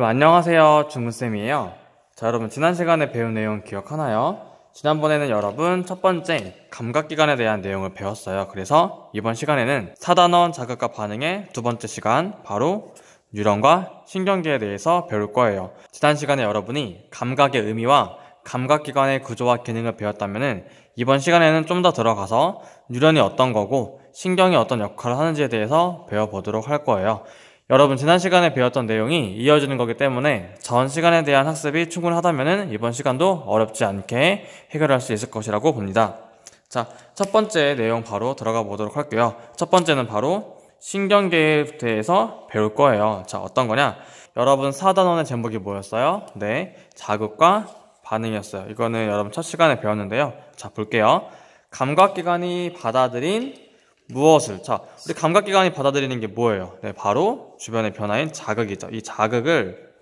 여러분 안녕하세요, 중근쌤이에요. 자, 여러분 지난 시간에 배운 내용 기억하나요? 지난번에는 여러분 첫 번째 감각기관에 대한 내용을 배웠어요. 그래서 이번 시간에는 4단원 자극과 반응의 두 번째 시간, 바로 뉴런과 신경계에 대해서 배울 거예요. 지난 시간에 여러분이 감각의 의미와 감각기관의 구조와 기능을 배웠다면 이번 시간에는 좀 더 들어가서 뉴런이 어떤 거고 신경이 어떤 역할을 하는지에 대해서 배워보도록 할 거예요. 여러분 지난 시간에 배웠던 내용이 이어지는 거기 때문에 전 시간에 대한 학습이 충분하다면 이번 시간도 어렵지 않게 해결할 수 있을 것이라고 봅니다. 자, 첫 번째 내용 바로 들어가 보도록 할게요. 첫 번째는 바로 신경계에 대해서 배울 거예요. 자, 어떤 거냐? 여러분 4단원의 제목이 뭐였어요? 네, 자극과 반응이었어요. 이거는 여러분 첫 시간에 배웠는데요. 자, 볼게요. 감각기관이 받아들인 무엇을? 자, 우리 감각기관이 받아들이는 게 뭐예요? 네, 바로 주변의 변화인 자극이죠. 이 자극을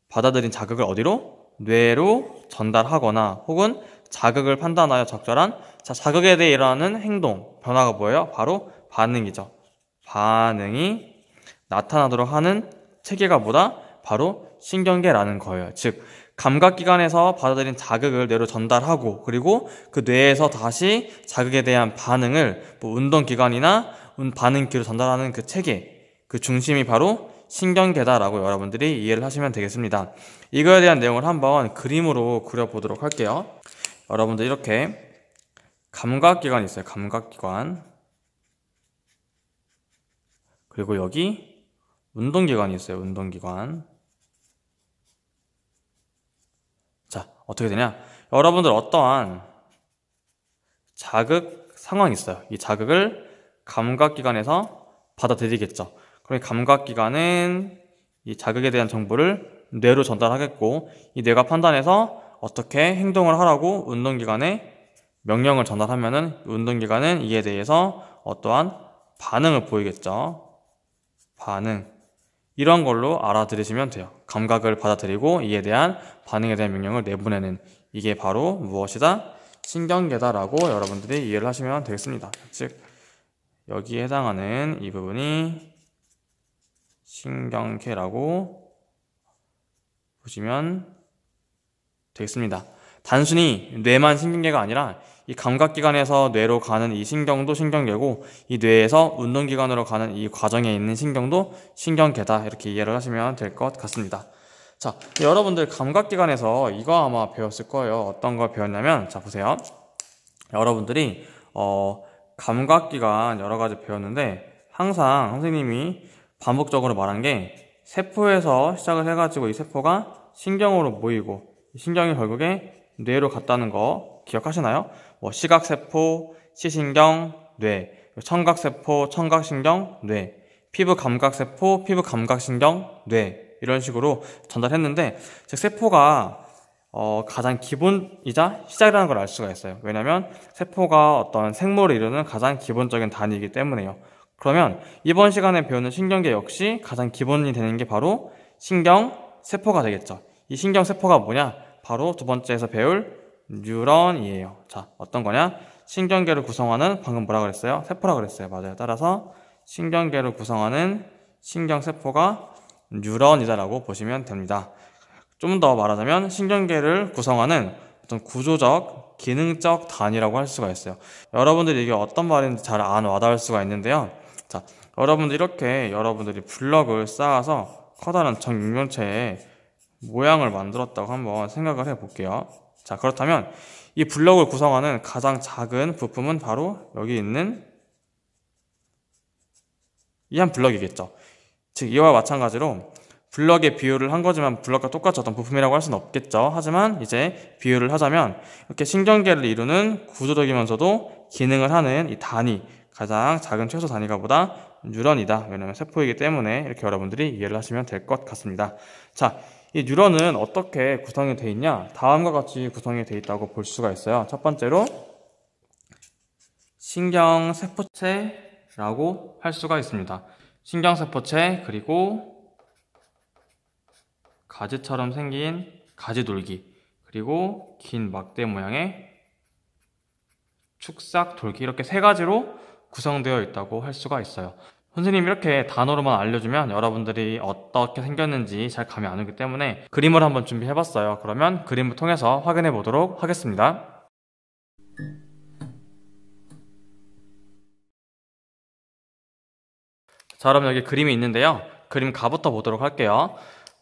받아들인 자극을 어디로? 뇌로 전달하거나 혹은 자극을 판단하여 적절한 자극에 대해 일어나는 행동, 변화가 뭐예요? 바로 반응이죠. 반응이 나타나도록 하는 체계가 뭐다? 바로 신경계라는 거예요. 즉 감각기관에서 받아들인 자극을 뇌로 전달하고, 그리고 그 뇌에서 다시 자극에 대한 반응을 운동기관이나 반응기로 전달하는 그 체계, 그 중심이 바로 신경계다라고 여러분들이 이해를 하시면 되겠습니다. 이거에 대한 내용을 한번 그림으로 그려보도록 할게요. 여러분들 이렇게 감각기관이 있어요. 감각기관. 그리고 여기 운동기관이 있어요. 운동기관. 자, 어떻게 되냐? 여러분들 어떠한 자극 상황이 있어요. 이 자극을 감각기관에서 받아들이겠죠. 그럼 감각기관은 이 자극에 대한 정보를 뇌로 전달하겠고, 이 뇌가 판단해서 어떻게 행동을 하라고 운동기관에 명령을 전달하면은 운동기관은 이에 대해서 어떠한 반응을 보이겠죠. 반응. 이런 걸로 알아들으시면 돼요. 감각을 받아들이고 이에 대한 반응에 대한 명령을 내보내는, 이게 바로 무엇이다? 신경계다라고 여러분들이 이해를 하시면 되겠습니다. 즉 여기에 해당하는 이 부분이 신경계라고 보시면 되겠습니다. 단순히 뇌만 신경계가 아니라 이 감각기관에서 뇌로 가는 이 신경도 신경계고, 이 뇌에서 운동기관으로 가는 이 과정에 있는 신경도 신경계다, 이렇게 이해를 하시면 될 것 같습니다. 자, 여러분들 감각기관에서 이거 아마 배웠을 거예요. 어떤 걸 배웠냐면, 자 보세요. 여러분들이 감각기관 여러 가지 배웠는데 항상 선생님이 반복적으로 말한 게 세포에서 시작을 해가지고 이 세포가 신경으로 모이고 신경이 결국에 뇌로 갔다는 거 기억하시나요? 뭐 시각세포, 시신경, 뇌, 청각세포, 청각신경, 뇌, 피부감각세포, 피부감각신경, 뇌, 이런 식으로 전달했는데, 즉 세포가 가장 기본이자 시작이라는 걸 알 수가 있어요. 왜냐하면 세포가 어떤 생물을 이루는 가장 기본적인 단위이기 때문에요. 그러면 이번 시간에 배우는 신경계 역시 가장 기본이 되는 게 바로 신경세포가 되겠죠. 이 신경세포가 뭐냐? 바로 두 번째에서 배울 뉴런이에요. 자, 어떤 거냐? 신경계를 구성하는, 방금 뭐라 그랬어요? 세포라 그랬어요. 맞아요. 따라서 신경계를 구성하는 신경세포가 뉴런이다라고 보시면 됩니다. 좀 더 말하자면 신경계를 구성하는 어떤 구조적, 기능적 단위라고 할 수가 있어요. 여러분들이 이게 어떤 말인지 잘 안 와닿을 수가 있는데요. 자, 여러분들 이렇게 여러분들이 블럭을 쌓아서 커다란 정육면체에 모양을 만들었다고 한번 생각을 해볼게요. 자, 그렇다면 이 블럭을 구성하는 가장 작은 부품은 바로 여기 있는 이 한 블럭이겠죠. 즉 이와 마찬가지로 블럭의 비유를 한 거지만 블럭과 똑같이 어떤 부품이라고 할 수는 없겠죠. 하지만 이제 비유를 하자면 이렇게 신경계를 이루는 구조적이면서도 기능을 하는 이 단위, 가장 작은 최소 단위가 보다 뉴런이다. 왜냐하면 세포이기 때문에, 이렇게 여러분들이 이해를 하시면 될 것 같습니다. 자, 이 뉴런은 어떻게 구성이 되어 있냐? 다음과 같이 구성이 되어 있다고 볼 수가 있어요. 첫 번째로 신경세포체라고 할 수가 있습니다. 신경세포체, 그리고 가지처럼 생긴 가지돌기, 그리고 긴 막대 모양의 축삭돌기, 이렇게 세 가지로 구성되어 있다고 할 수가 있어요. 선생님이 이렇게 단어로만 알려주면 여러분들이 어떻게 생겼는지 잘 감이 안 오기 때문에 그림을 한번 준비해봤어요. 그러면 그림을 통해서 확인해 보도록 하겠습니다. 자, 그럼 여기 그림이 있는데요. 그림 가부터 보도록 할게요.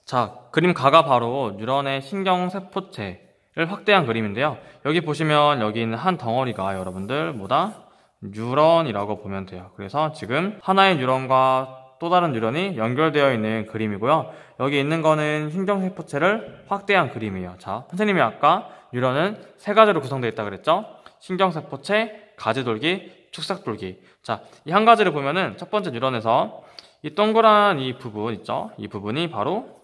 자, 그림 가가 바로 뉴런의 신경세포체를 확대한 그림인데요. 여기 보시면 여기 있는 한 덩어리가 여러분들 뭐다? 뉴런이라고 보면 돼요. 그래서 지금 하나의 뉴런과 또 다른 뉴런이 연결되어 있는 그림이고요. 여기 있는 거는 신경세포체를 확대한 그림이에요. 자, 선생님이 아까 뉴런은 세 가지로 구성되어 있다고 그랬죠? 신경세포체, 가지돌기, 축삭돌기. 자, 이 한 가지를 보면은 첫 번째 뉴런에서 이 동그란 이 부분 있죠? 이 부분이 바로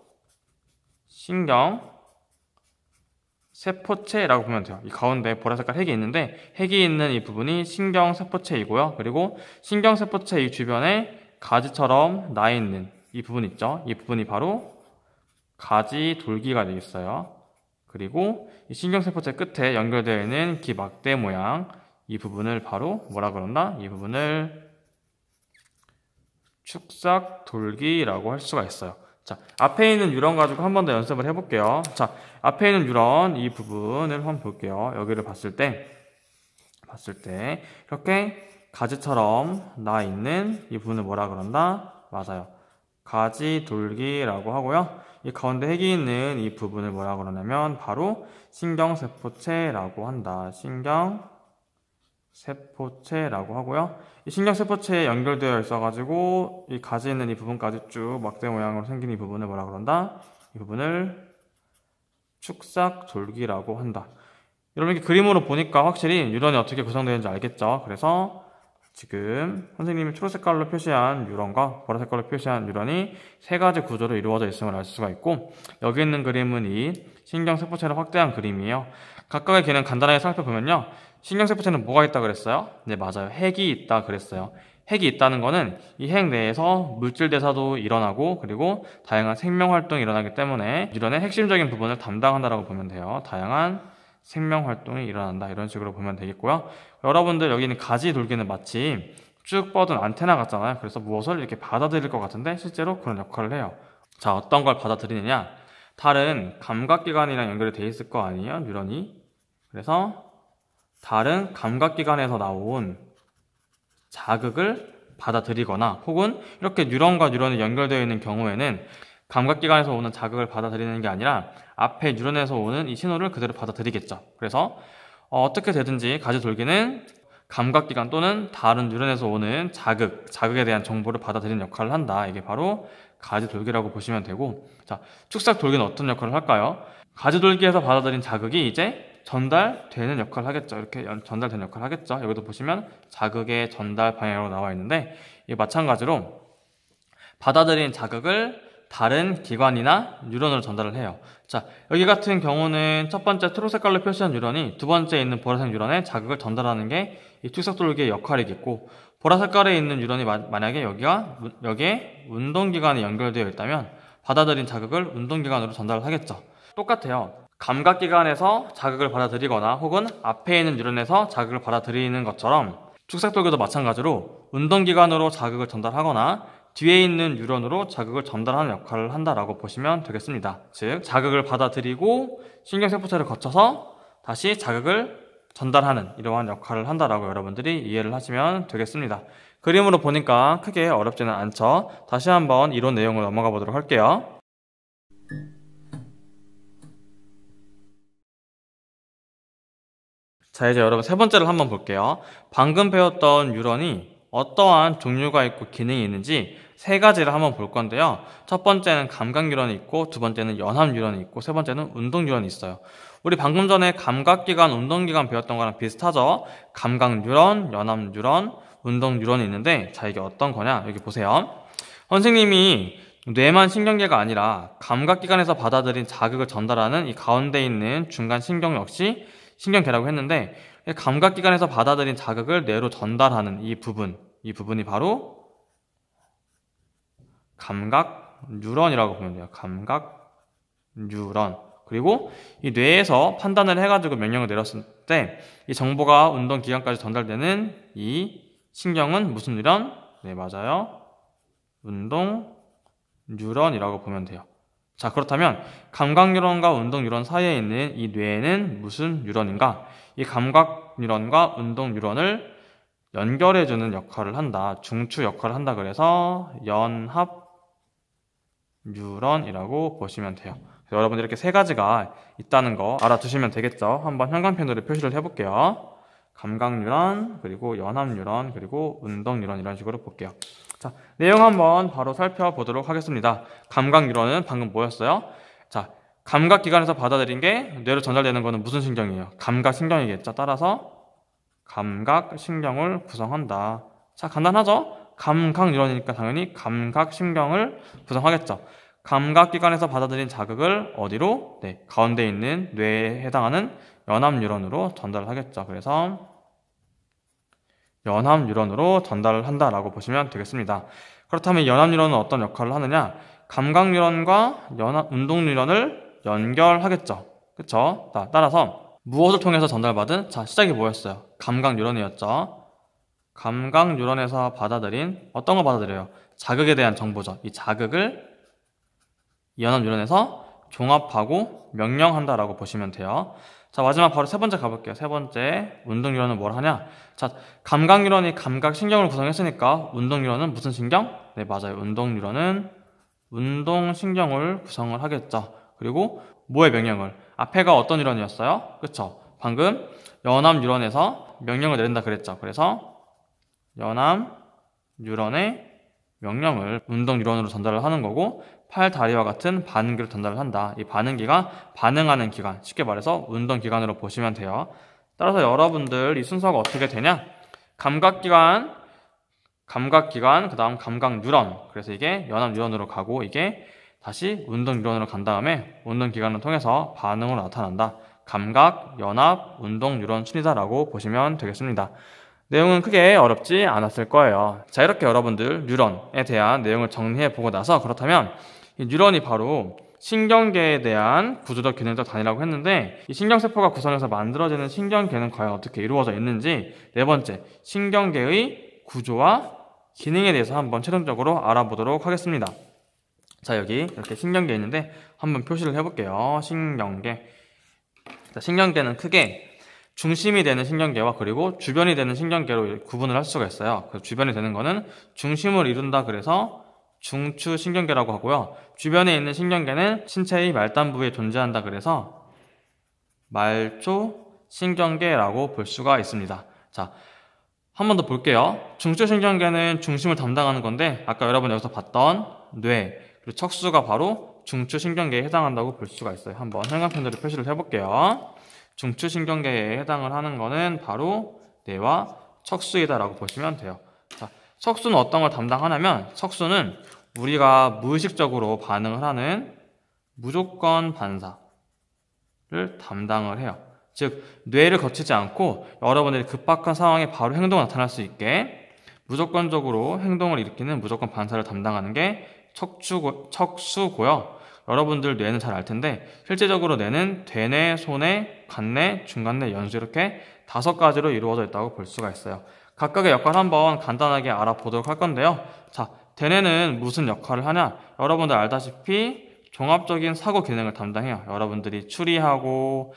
신경세포체라고 보면 돼요. 이 가운데 보라색깔 핵이 있는데 핵이 있는 이 부분이 신경세포체이고요. 그리고 신경세포체 이 주변에 가지처럼 나 있는 이 부분 있죠? 이 부분이 바로 가지돌기가 되겠어요. 그리고 이 신경세포체 끝에 연결되어 있는 기막대 모양 이 부분을 바로 뭐라 그런다? 이 부분을 축삭돌기라고 할 수가 있어요. 자, 앞에 있는 뉴런 가지고 한 번 더 연습을 해볼게요. 자, 앞에 있는 뉴런 이 부분을 한번 볼게요. 여기를 봤을 때 이렇게 가지처럼 나 있는 이 부분을 뭐라 그런다? 맞아요. 가지돌기라고 하고요. 이 가운데 핵이 있는 이 부분을 뭐라 그러냐면 바로 신경세포체라고 한다. 신경세포체라고 하고요. 이 신경세포체에 연결되어 있어가지고 이 가지 있는 이 부분까지 쭉 막대 모양으로 생긴 이 부분을 뭐라 그런다? 이 부분을 축삭돌기라고 한다. 여러분 이렇게 그림으로 보니까 확실히 뉴런이 어떻게 구성되는지 알겠죠? 그래서 지금 선생님이 초록색깔로 표시한 뉴런과 보라색깔로 표시한 뉴런이 세 가지 구조로 이루어져 있음을 알 수가 있고 여기 있는 그림은 이 신경세포체를 확대한 그림이에요. 각각의 기능 간단하게 살펴보면요. 신경세포체는 뭐가 있다 그랬어요? 네, 맞아요. 핵이 있다 그랬어요. 핵이 있다는 거는 이 핵 내에서 물질 대사도 일어나고 그리고 다양한 생명활동이 일어나기 때문에 뉴런의 핵심적인 부분을 담당한다라고 보면 돼요. 다양한 생명활동이 일어난다 이런 식으로 보면 되겠고요. 여러분들 여기 있는 가지돌기는 마치 쭉 뻗은 안테나 같잖아요. 그래서 무엇을 이렇게 받아들일 것 같은데 실제로 그런 역할을 해요. 자, 어떤 걸 받아들이느냐? 다른 감각기관이랑 연결이 돼 있을 거 아니에요, 뉴런이. 그래서 다른 감각기관에서 나온 자극을 받아들이거나 혹은 이렇게 뉴런과 뉴런이 연결되어 있는 경우에는 감각기관에서 오는 자극을 받아들이는 게 아니라 앞에 뉴런에서 오는 이 신호를 그대로 받아들이겠죠. 그래서 어떻게 되든지 가지돌기는 감각기관 또는 다른 뉴런에서 오는 자극에 대한 정보를 받아들이는 역할을 한다. 이게 바로 가지돌기라고 보시면 되고, 자, 축삭돌기는 어떤 역할을 할까요? 가지돌기에서 받아들인 자극이 이제 전달되는 역할을 하겠죠. 이렇게 전달되는 역할을 하겠죠. 여기도 보시면 자극의 전달 방향으로 나와 있는데 이 마찬가지로 받아들인 자극을 다른 기관이나 뉴런으로 전달을 해요. 자, 여기 같은 경우는 첫 번째 초록색깔로 표시한 뉴런이 두 번째 있는 보라색 뉴런에 자극을 전달하는 게 이 축삭돌기의 역할이겠고, 보라색깔에 있는 뉴런이 만약에 여기에 운동기관이 연결되어 있다면 받아들인 자극을 운동기관으로 전달을 하겠죠. 똑같아요. 감각기관에서 자극을 받아들이거나 혹은 앞에 있는 뉴런에서 자극을 받아들이는 것처럼 축삭돌기도 마찬가지로 운동기관으로 자극을 전달하거나 뒤에 있는 뉴런으로 자극을 전달하는 역할을 한다라고 보시면 되겠습니다. 즉, 자극을 받아들이고 신경세포체를 거쳐서 다시 자극을 전달하는 이러한 역할을 한다라고 여러분들이 이해를 하시면 되겠습니다. 그림으로 보니까 크게 어렵지는 않죠. 다시 한번 이론 내용으로 넘어가 보도록 할게요. 자, 이제 여러분 세 번째를 한번 볼게요. 방금 배웠던 뉴런이 어떠한 종류가 있고 기능이 있는지 세 가지를 한번 볼 건데요. 첫 번째는 감각 뉴런이 있고, 두 번째는 연합 뉴런이 있고, 세 번째는 운동 뉴런이 있어요. 우리 방금 전에 감각기관, 운동기관 배웠던 거랑 비슷하죠? 감각 뉴런, 연합 뉴런, 운동 뉴런이 있는데, 자, 이게 어떤 거냐? 여기 보세요. 선생님이 뇌만 신경계가 아니라 감각기관에서 받아들인 자극을 전달하는 이 가운데 있는 중간 신경 역시 신경계라고 했는데, 감각기관에서 받아들인 자극을 뇌로 전달하는 이 부분이 바로 감각 뉴런이라고 보면 돼요. 감각 뉴런. 그리고 이 뇌에서 판단을 해가지고 명령을 내렸을 때 이 정보가 운동기관까지 전달되는 이 신경은 무슨 뉴런? 네, 맞아요. 운동 뉴런이라고 보면 돼요. 자, 그렇다면 감각 뉴런과 운동 뉴런 사이에 있는 이 뇌에는 무슨 뉴런인가? 이 감각 뉴런과 운동 뉴런을 연결해주는 역할을 한다. 중추 역할을 한다. 그래서 연합 뉴런이라고 보시면 돼요. 여러분들 이렇게 세 가지가 있다는 거 알아두시면 되겠죠. 한번 형광펜으로 표시를 해볼게요. 감각 뉴런, 그리고 연합 뉴런, 그리고 운동 뉴런 이런 식으로 볼게요. 자, 내용 한번 바로 살펴보도록 하겠습니다. 감각 뉴런은 방금 뭐였어요? 자, 감각기관에서 받아들인 게 뇌로 전달되는 거는 무슨 신경이에요? 감각신경이겠죠. 따라서 감각신경을 구성한다. 자, 간단하죠? 감각 뉴런이니까 당연히 감각신경을 구성하겠죠. 감각기관에서 받아들인 자극을 어디로? 네, 가운데 있는 뇌에 해당하는 연합 뉴런으로 전달을 하겠죠. 그래서 연합 뉴런으로 전달을 한다라고 보시면 되겠습니다. 그렇다면 연합 뉴런은 어떤 역할을 하느냐? 감각 뉴런과 운동 뉴런을 연결하겠죠. 그쵸? 자, 따라서 무엇을 통해서 전달받은? 자, 시작이 뭐였어요? 감각 뉴런이었죠. 감각 뉴런에서 받아들인 어떤 걸 받아들여요? 자극에 대한 정보죠. 이 자극을 연합 뉴런에서 종합하고 명령한다라고 보시면 돼요. 자, 마지막 바로 세 번째 가볼게요. 세 번째, 운동 뉴런은 뭘 하냐? 자, 감각 뉴런이 감각 신경을 구성했으니까 운동 뉴런은 무슨 신경? 네, 맞아요. 운동 뉴런은 운동 신경을 구성을 하겠죠. 그리고 뭐의 명령을? 앞에가 어떤 뉴런이었어요? 그쵸? 방금 연합 뉴런에서 명령을 내린다 그랬죠. 그래서 연합 뉴런의 명령을 운동 뉴런으로 전달을 하는 거고, 팔, 다리와 같은 반응기로 전달을 한다. 이 반응기가 반응하는 기관, 쉽게 말해서 운동기관으로 보시면 돼요. 따라서 여러분들 이 순서가 어떻게 되냐? 감각기관, 그 다음 감각 뉴런. 그래서 이게 연합 뉴런으로 가고 이게 다시 운동 뉴런으로 간 다음에 운동기관을 통해서 반응으로 나타난다. 감각, 연합, 운동 뉴런 순이다라고 보시면 되겠습니다. 내용은 크게 어렵지 않았을 거예요. 자, 이렇게 여러분들 뉴런에 대한 내용을 정리해 보고 나서, 그렇다면 이 뉴런이 바로 신경계에 대한 구조적 기능적 단위라고 했는데, 이 신경세포가 구성해서 만들어지는 신경계는 과연 어떻게 이루어져 있는지, 네 번째, 신경계의 구조와 기능에 대해서 한번 최종적으로 알아보도록 하겠습니다. 자, 여기 이렇게 신경계 있는데 한번 표시를 해볼게요. 신경계. 자, 신경계는 크게 중심이 되는 신경계와 그리고 주변이 되는 신경계로 구분을 할 수가 있어요. 그 주변이 되는 거는 중심을 이룬다 그래서 중추 신경계라고 하고요. 주변에 있는 신경계는 신체의 말단부에 존재한다 그래서 말초 신경계라고 볼 수가 있습니다. 자, 한 번 더 볼게요. 중추 신경계는 중심을 담당하는 건데, 아까 여러분 여기서 봤던 뇌, 그리고 척수가 바로 중추 신경계에 해당한다고 볼 수가 있어요. 한번 형광펜으로 표시를 해볼게요. 중추 신경계에 해당을 하는 거는 바로 뇌와 척수이다라고 보시면 돼요. 자, 척수는 어떤 걸 담당하냐면, 척수는 우리가 무의식적으로 반응을 하는 무조건 반사를 담당을 해요. 즉, 뇌를 거치지 않고 여러분들이 급박한 상황에 바로 행동이 나타날 수 있게 무조건적으로 행동을 일으키는 무조건 반사를 담당하는 게 척수고요. 여러분들 뇌는 잘 알 텐데, 실제적으로 뇌는 대뇌, 소뇌, 간뇌, 중간뇌, 연수 이렇게 5가지로 이루어져 있다고 볼 수가 있어요. 각각의 역할을 한번 간단하게 알아보도록 할 건데요. 자, 대뇌는 무슨 역할을 하냐? 여러분들 알다시피 종합적인 사고 기능을 담당해요. 여러분들이 추리하고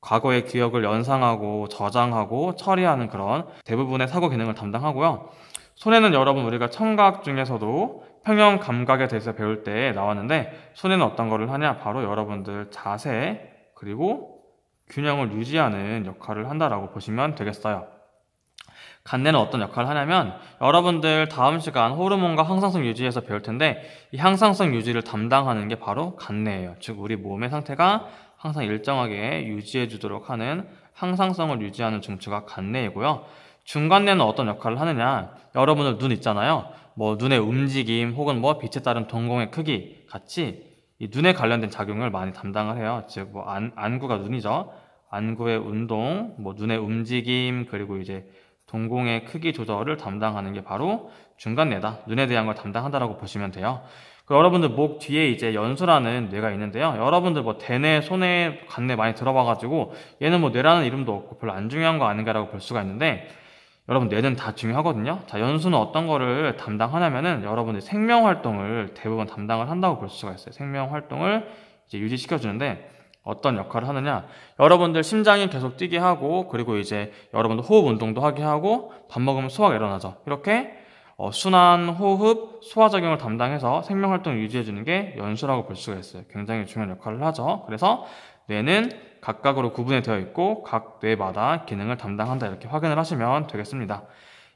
과거의 기억을 연상하고 저장하고 처리하는 그런 대부분의 사고 기능을 담당하고요. 소뇌는 여러분 우리가 청각 중에서도 평형 감각에 대해서 배울 때 나왔는데, 소뇌는 어떤 거를 하냐? 바로 여러분들 자세 그리고 균형을 유지하는 역할을 한다라고 보시면 되겠어요. 간뇌는 어떤 역할을 하냐면, 여러분들 다음 시간 호르몬과 항상성 유지에서 배울 텐데, 이 항상성 유지를 담당하는 게 바로 간뇌예요. 즉 우리 몸의 상태가 항상 일정하게 유지해 주도록 하는 항상성을 유지하는 중추가 간뇌이고요. 중간뇌는 어떤 역할을 하느냐? 여러분들 눈 있잖아요. 뭐 눈의 움직임 혹은 뭐 빛에 따른 동공의 크기 같이 이 눈에 관련된 작용을 많이 담당을 해요. 즉 뭐 안구가 눈이죠. 안구의 운동, 뭐 눈의 움직임, 그리고 이제 동공의 크기 조절을 담당하는 게 바로 중간뇌다. 눈에 대한 걸 담당한다라고 보시면 돼요. 여러분들 목 뒤에 이제 연수라는 뇌가 있는데요. 여러분들 뭐 대뇌, 소뇌, 간뇌 많이 들어봐가지고 얘는 뭐 뇌라는 이름도 없고 별로 안 중요한 거 아닌가라고 볼 수가 있는데, 여러분 뇌는 다 중요하거든요. 자, 연수는 어떤 거를 담당하냐면은 여러분들 생명 활동을 대부분 담당을 한다고 볼 수가 있어요. 생명 활동을 이제 유지시켜 주는데 어떤 역할을 하느냐? 여러분들 심장이 계속 뛰게 하고, 그리고 이제 여러분들 호흡 운동도 하게 하고, 밥 먹으면 소화가 일어나죠. 이렇게 순환, 호흡, 소화작용을 담당해서 생명 활동을 유지해 주는 게 연수라고 볼 수가 있어요. 굉장히 중요한 역할을 하죠. 그래서 뇌는 각각으로 구분이 되어 있고 각 뇌마다 기능을 담당한다, 이렇게 확인을 하시면 되겠습니다.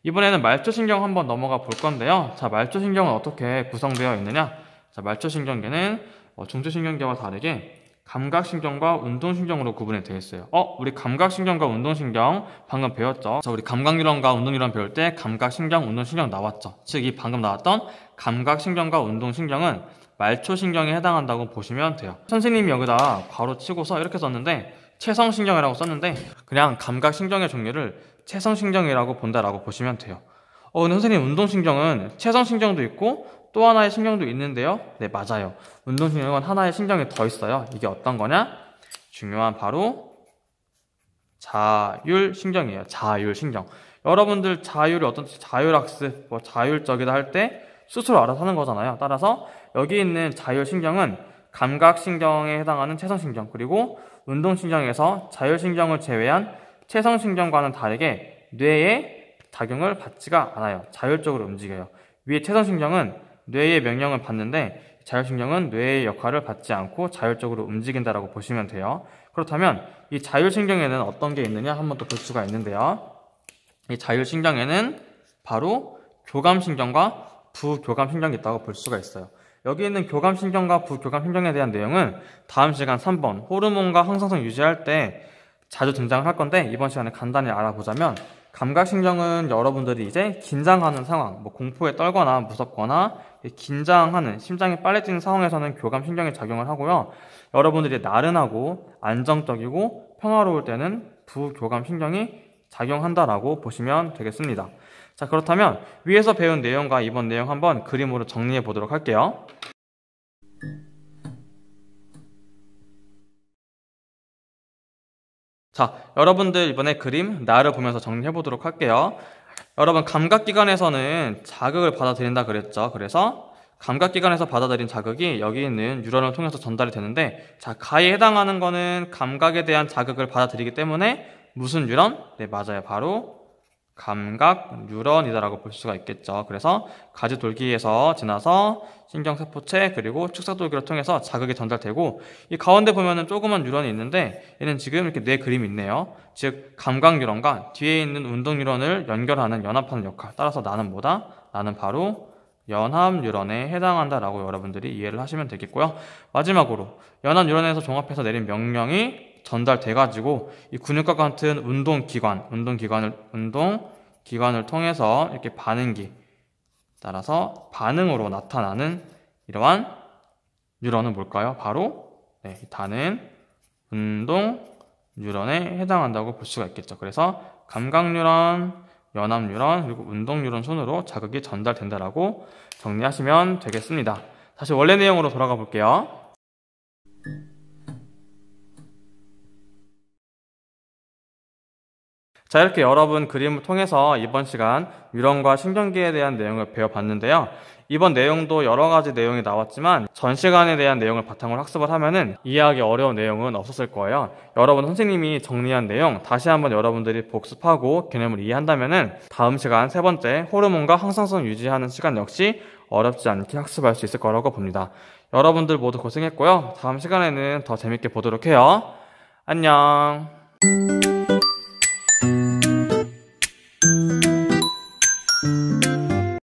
이번에는 말초신경 한번 넘어가 볼 건데요. 자, 말초신경은 어떻게 구성되어 있느냐? 자, 말초신경계는 중추신경계와 다르게 감각신경과 운동신경으로 구분이 되어 있어요. 우리 감각신경과 운동신경 방금 배웠죠? 자, 우리 감각뉴런과 운동뉴런 배울 때 감각신경, 운동신경 나왔죠? 즉, 이 방금 나왔던 감각신경과 운동신경은 말초신경에 해당한다고 보시면 돼요. 선생님이 여기다 괄호 치고서 이렇게 썼는데 체성신경이라고 썼는데 그냥 감각신경의 종류를 체성신경이라고 본다라고 보시면 돼요. 근데 선생님, 운동신경은 체성신경도 있고 또 하나의 신경도 있는데요. 네, 맞아요. 운동신경은 하나의 신경이 더 있어요. 이게 어떤 거냐? 중요한 바로 자율신경이에요. 자율신경. 여러분들 자율이 어떤 자율학습, 자율적이다 할 때 스스로 알아서 하는 거잖아요. 따라서 여기 있는 자율신경은 감각신경에 해당하는 체성신경, 그리고 운동신경에서 자율신경을 제외한 체성신경과는 다르게 뇌에 작용을 받지가 않아요. 자율적으로 움직여요. 위에 체성신경은 뇌의 명령을 받는데 자율신경은 뇌의 역할을 받지 않고 자율적으로 움직인다라고 보시면 돼요. 그렇다면 이 자율신경에는 어떤 게 있느냐 한번 또 볼 수가 있는데요. 이 자율신경에는 바로 교감신경과 부교감신경이 있다고 볼 수가 있어요. 여기 있는 교감신경과 부교감신경에 대한 내용은 다음 시간 3번 호르몬과 항상성 유지할 때 자주 등장을 할 건데, 이번 시간에 간단히 알아보자면 감각신경은 여러분들이 이제 긴장하는 상황, 공포에 떨거나 무섭거나 긴장하는, 심장이 빨리 뛰는 상황에서는 교감신경이 작용을 하고요. 여러분들이 나른하고 안정적이고 평화로울 때는 부교감신경이 작용한다라고 보시면 되겠습니다. 자, 그렇다면 위에서 배운 내용과 이번 내용 한번 그림으로 정리해 보도록 할게요. 자, 여러분들 이번에 그림 나를 보면서 정리해 보도록 할게요. 여러분, 감각기관에서는 자극을 받아들인다 그랬죠. 그래서 감각기관에서 받아들인 자극이 여기 있는 뉴런을 통해서 전달이 되는데, 자, 가에 해당하는 거는 감각에 대한 자극을 받아들이기 때문에 무슨 뉴런? 네, 맞아요. 바로 감각 뉴런이다라고 볼 수가 있겠죠. 그래서 가지돌기에서 지나서 신경세포체, 그리고 축사돌기를 통해서 자극이 전달되고, 이 가운데 보면은 조그만 뉴런이 있는데 얘는 지금 이렇게 네 그림이 있네요. 즉 감각 뉴런과 뒤에 있는 운동 뉴런을 연결하는, 연합하는 역할. 따라서 나는 뭐다? 나는 바로 연합 뉴런에 해당한다라고 여러분들이 이해를 하시면 되겠고요. 마지막으로 연합 뉴런에서 종합해서 내린 명령이 전달돼가지고 이 근육과 같은 운동기관을 통해서 이렇게 반응기, 따라서 반응으로 나타나는 이러한 뉴런은 뭘까요? 바로 다는 운동 뉴런에 해당한다고 볼 수가 있겠죠. 그래서 감각 뉴런, 연합 뉴런, 그리고 운동 뉴런 순으로 자극이 전달된다라고 정리하시면 되겠습니다. 다시 원래 내용으로 돌아가 볼게요. 자, 이렇게 여러분 그림을 통해서 이번 시간 뉴런과 신경계에 대한 내용을 배워봤는데요. 이번 내용도 여러 가지 내용이 나왔지만 전 시간에 대한 내용을 바탕으로 학습을 하면은 이해하기 어려운 내용은 없었을 거예요. 여러분 선생님이 정리한 내용 다시 한번 여러분들이 복습하고 개념을 이해한다면은 다음 시간 세 번째 호르몬과 항상성 유지하는 시간 역시 어렵지 않게 학습할 수 있을 거라고 봅니다. 여러분들 모두 고생했고요. 다음 시간에는 더 재밌게 보도록 해요. 안녕.